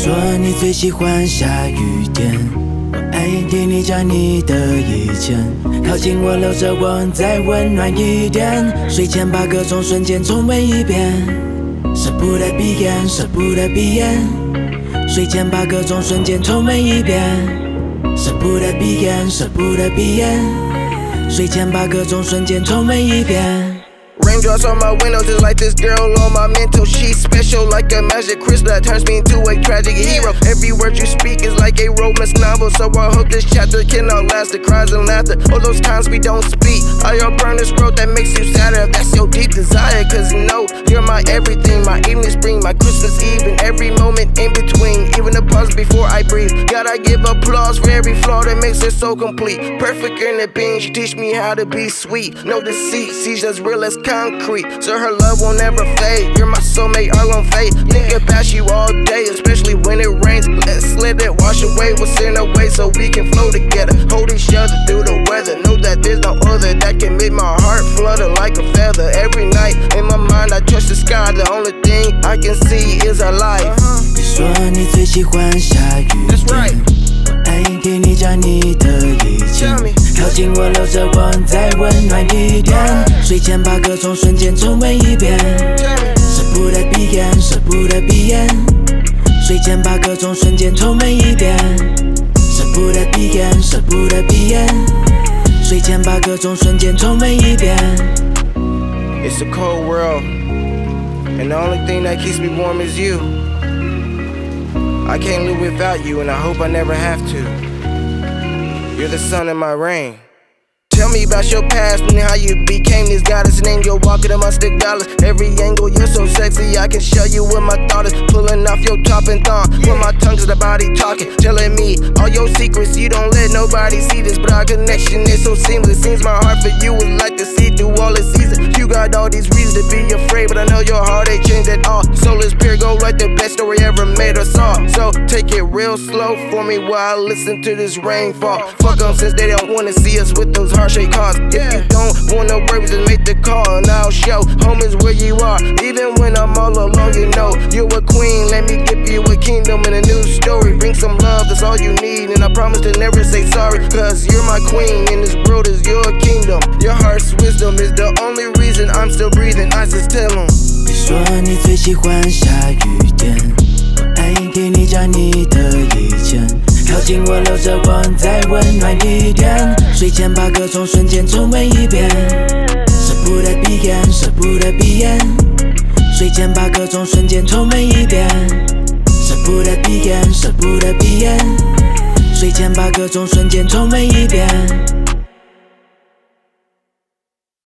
说你最喜欢下雨天，我爱听你讲你的以前，靠近我搂着我再温暖一点，睡前把各种瞬间重温一遍，舍不得闭眼，舍不得闭眼，睡前把各种瞬间重温一遍，舍不得闭眼，舍不得闭眼，睡前把各种瞬间重温一遍。Raindrops on my window just like this girl on my mental. She's special like a magic crystal that turns me into a tragic hero. Every word you speak is like a romance novel, so I hope this chapter can outlast the cries and laughter. All those times we don't speak, I burn this road that makes you sadder. If that's your deep desire, cause no, you're my everything. My evening spring, my Christmas Eve, and every moment in between. Even the pause before I breathe. Gotta give applause for every flaw that makes it so complete. Perfect in the being, she teach me how to be sweet. No deceit, she's as real as concrete, so her love won't ever fade. You're my soulmate, all on fate. Think about you all day, especially when it rains. Let's let it wash away what's in our way, so we can flow together. Hold each other through the weather. Know that there's no other that can make my heart flutter like a feather. Every night in my mind I trust the sky. The only thing I can see is our life. 你说你最喜欢下雨天，我爱听你讲你的以前，靠近我搂着我再温暖一点，睡前把各种瞬间重温一遍，舍不得闭眼，舍不得闭眼，睡前把各种瞬间重温一遍，舍不得闭眼，舍不得闭眼，睡前把各种瞬间重温一遍。 It's a cold world, and the only thing that keeps me warm is you. I can't live without you, and I hope I never have to. You're the sun in my rain. Tell me about your past and how you became this goddess. An angel walking in my stick dollars. Every angle, you're so sexy, I can show you what my thought is. Pulling off your top and thong, when my tongue is the body talking, telling me all your secrets. You don't let nobody see this, but our connection is so seamless. Seems my heart for you is like the sea through all the seasons. You got all these reasons to be afraid, but I know your heart ain't changed at all. Soul is pure gold like the best story ever made or saw. So take it real slow for me while I listen to this rainfall. Fuck them since they don't wanna see us with those heart-shaped cars. If you don't wanna work, just make the call and I'll show home is where you are. Even when I'm all alone, you know you're a queen. Let me give you a kingdom and a new story. Bring some love, that's all you need, and I promise to never say sorry. Cause you're my queen and this world is your kingdom. Your heart's wisdom is the only reason I'm still breathing. I just tell them. 你说你最喜欢下雨天，我爱听你讲你的以前，靠近我搂着我再温暖一点，睡前把各种瞬间重温一遍，舍不得闭眼，舍不得闭眼，睡前把各种瞬间重温一遍，舍不得闭眼，舍不得闭眼，睡前把各种瞬间重温一遍。